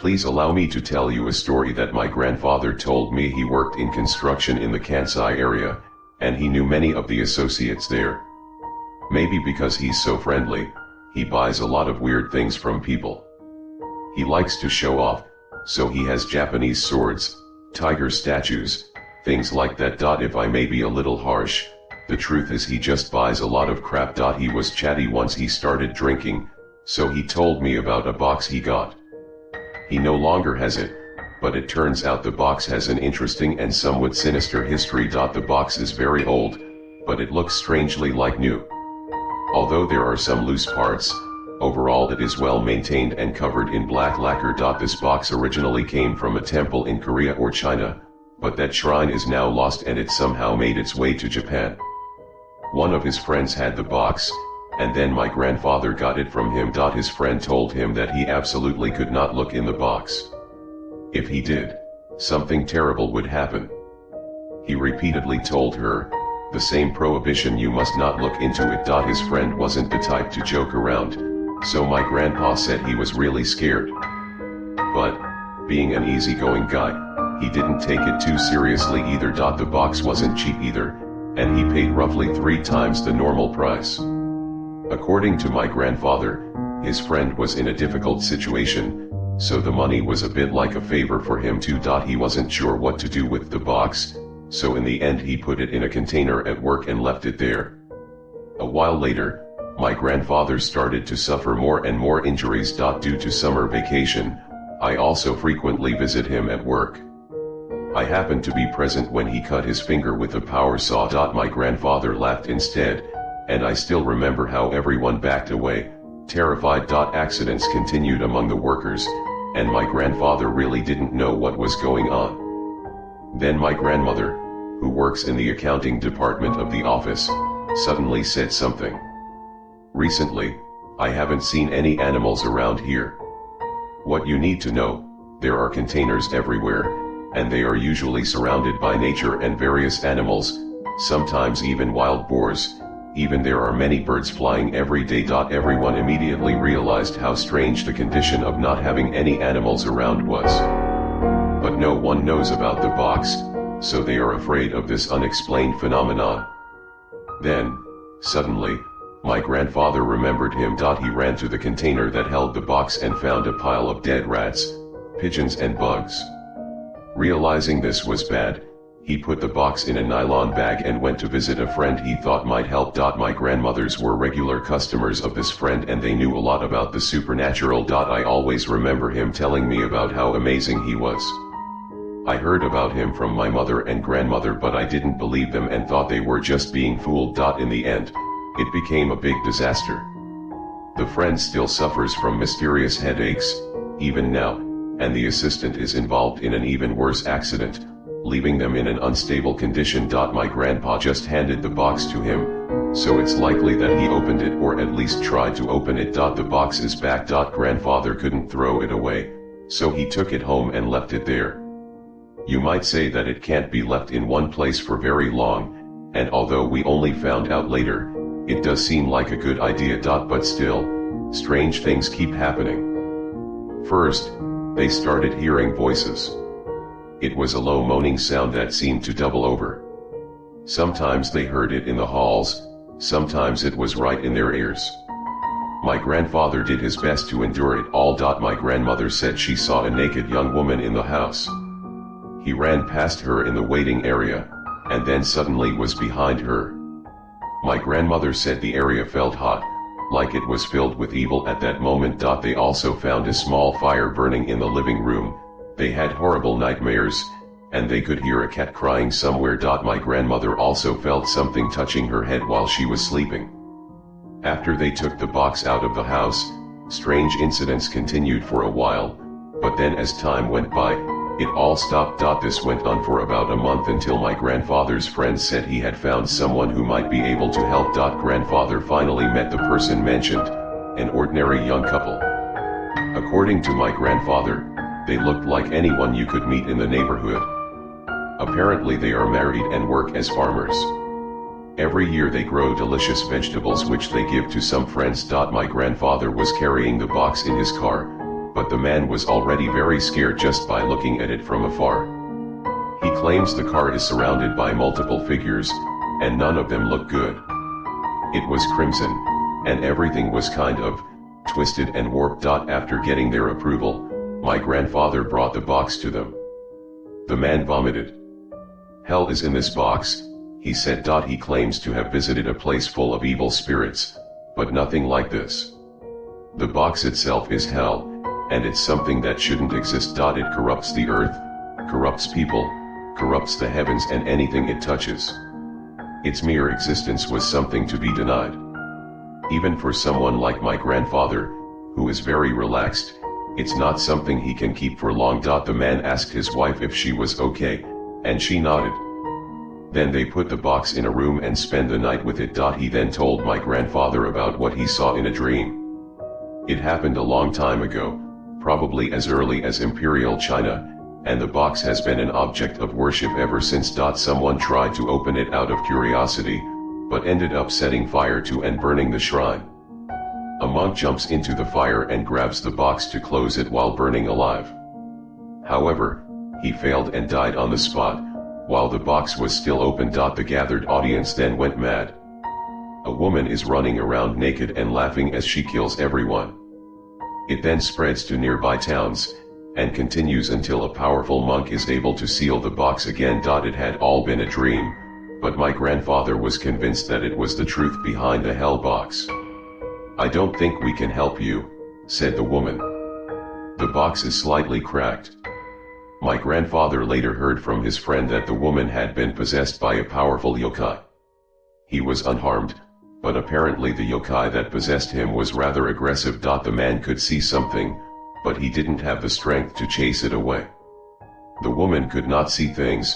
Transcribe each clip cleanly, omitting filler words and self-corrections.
Please allow me to tell you a story that my grandfather told me. He worked in construction in the Kansai area, and he knew many of the associates there. Maybe because he's so friendly, he buys a lot of weird things from people. He likes to show off, so he has Japanese swords, tiger statues, things like that. If I may be a little harsh, the truth is he just buys a lot of crap. He was chatty once he started drinking, so he told me about a box he got. He no longer has it, but it turns out the box has an interesting and somewhat sinister history. The box is very old, but it looks strangely like new. Although there are some loose parts, overall it is well maintained and covered in black lacquer. This box originally came from a temple in Korea or China, but that shrine is now lost and it somehow made its way to Japan. One of his friends had the box, and then my grandfather got it from him. His friend told him that he absolutely could not look in the box. If he did, something terrible would happen. He repeatedly told her, the same prohibition, you must not look into it. His friend wasn't the type to joke around, so my grandpa said he was really scared. But, being an easygoing guy, he didn't take it too seriously either. The box wasn't cheap either, and he paid roughly 3 times the normal price. According to my grandfather, his friend was in a difficult situation, so the money was a bit like a favor for him too. He wasn't sure what to do with the box, so in the end he put it in a container at work and left it there. A while later, my grandfather started to suffer more and more injuries. Due to summer vacation, I also frequently visit him at work. I happened to be present when he cut his finger with a power saw. My grandfather laughed instead, and I still remember how everyone backed away, terrified. Accidents continued among the workers, and my grandfather really didn't know what was going on. Then my grandmother, who works in the accounting department of the office, suddenly said something. Recently, I haven't seen any animals around here. What you need to know, there are containers everywhere, and they are usually surrounded by nature and various animals, sometimes even wild boars. Even there are many birds flying every day. Everyone immediately realized how strange the condition of not having any animals around was. But no one knows about the box, so they are afraid of this unexplained phenomenon. Then, suddenly, my grandfather remembered him. He ran to the container that held the box and found a pile of dead rats, pigeons and bugs. Realizing this was bad, he put the box in a nylon bag and went to visit a friend he thought might help. My grandmothers were regular customers of this friend and they knew a lot about the supernatural. I always remember him telling me about how amazing he was. I heard about him from my mother and grandmother, but I didn't believe them and thought they were just being fooled. In the end, it became a big disaster. The friend still suffers from mysterious headaches, even now, and the assistant is involved in an even worse accident, leaving them in an unstable condition. My grandpa just handed the box to him, so it's likely that he opened it or at least tried to open it. The box is back. Grandfather couldn't throw it away, so he took it home and left it there. You might say that it can't be left in one place for very long, and although we only found out later, it does seem like a good idea. But still, strange things keep happening. First, they started hearing voices. It was a low moaning sound that seemed to double over. Sometimes they heard it in the halls, sometimes it was right in their ears. My grandfather did his best to endure it all. My grandmother said she saw a naked young woman in the house. He ran past her in the waiting area, and then suddenly was behind her. My grandmother said the area felt hot, like it was filled with evil at that moment. They also found a small fire burning in the living room. They had horrible nightmares, and they could hear a cat crying somewhere. My grandmother also felt something touching her head while she was sleeping. After they took the box out of the house, strange incidents continued for a while, but then as time went by, it all stopped. This went on for about a month until my grandfather's friend said he had found someone who might be able to help. Grandfather finally met the person mentioned, an ordinary young couple. According to my grandfather, they looked like anyone you could meet in the neighborhood. Apparently they are married and work as farmers. Every year they grow delicious vegetables which they give to some friends. My grandfather was carrying the box in his car, but the man was already very scared just by looking at it from afar. He claims the car is surrounded by multiple figures, and none of them look good. It was crimson, and everything was kind of twisted and warped. After getting their approval, my grandfather brought the box to them. The man vomited. "Hell is in this box," he said. He claims to have visited a place full of evil spirits, but nothing like this. The box itself is hell, and it's something that shouldn't exist. It corrupts the earth, corrupts people, corrupts the heavens and anything it touches. Its mere existence was something to be denied. Even for someone like my grandfather, who is very relaxed, it's not something he can keep for long. The man asked his wife if she was okay, and she nodded. Then they put the box in a room and spent the night with it. He then told my grandfather about what he saw in a dream. It happened a long time ago, probably as early as Imperial China, and the box has been an object of worship ever since. Someone tried to open it out of curiosity, but ended up setting fire to and burning the shrine. A monk jumps into the fire and grabs the box to close it while burning alive. However, he failed and died on the spot, while the box was still open. The gathered audience then went mad. A woman is running around naked and laughing as she kills everyone. It then spreads to nearby towns, and continues until a powerful monk is able to seal the box again. It had all been a dream, but my grandfather was convinced that it was the truth behind the hell box. "I don't think we can help you," said the woman. "The box is slightly cracked." My grandfather later heard from his friend that the woman had been possessed by a powerful yokai. He was unharmed, but apparently the yokai that possessed him was rather aggressive. The man could see something, but he didn't have the strength to chase it away. The woman could not see things,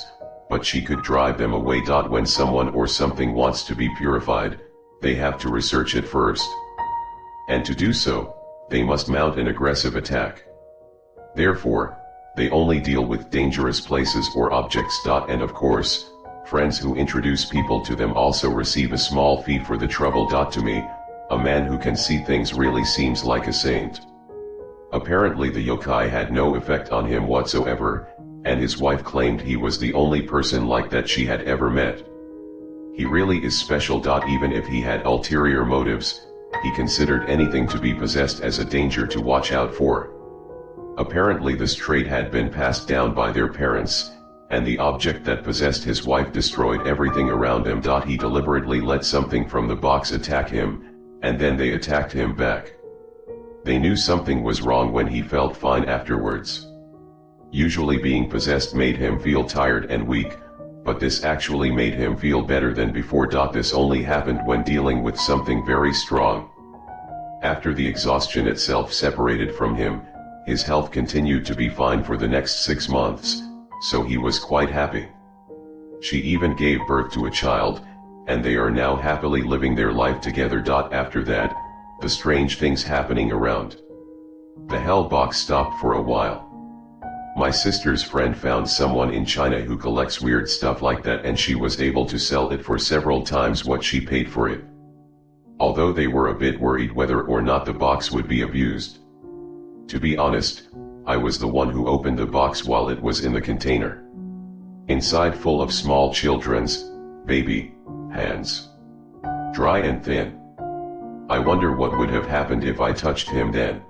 but she could drive them away. When someone or something wants to be purified, they have to research it first. And to do so, they must mount an aggressive attack. Therefore, they only deal with dangerous places or objects. And of course, friends who introduce people to them also receive a small fee for the trouble. To me, a man who can see things really seems like a saint. Apparently the yokai had no effect on him whatsoever, and his wife claimed he was the only person like that she had ever met. He really is special. Even if he had ulterior motives, he considered anything to be possessed as a danger to watch out for. Apparently this trait had been passed down by their parents, and the object that possessed his wife destroyed everything around him. He deliberately let something from the box attack him, and then they attacked him back. They knew something was wrong when he felt fine afterwards. Usually being possessed made him feel tired and weak, but this actually made him feel better than before. This only happened when dealing with something very strong. After the exhaustion itself separated from him, his health continued to be fine for the next 6 months, so he was quite happy. She even gave birth to a child, and they are now happily living their life together. After that, the strange things happening around the hell box stopped for a while. My sister's friend found someone in China who collects weird stuff like that, and she was able to sell it for several times what she paid for it. Although they were a bit worried whether or not the box would be abused. To be honest, I was the one who opened the box while it was in the container. Inside full of small children's, baby, hands. Dry and thin. I wonder what would have happened if I touched him then.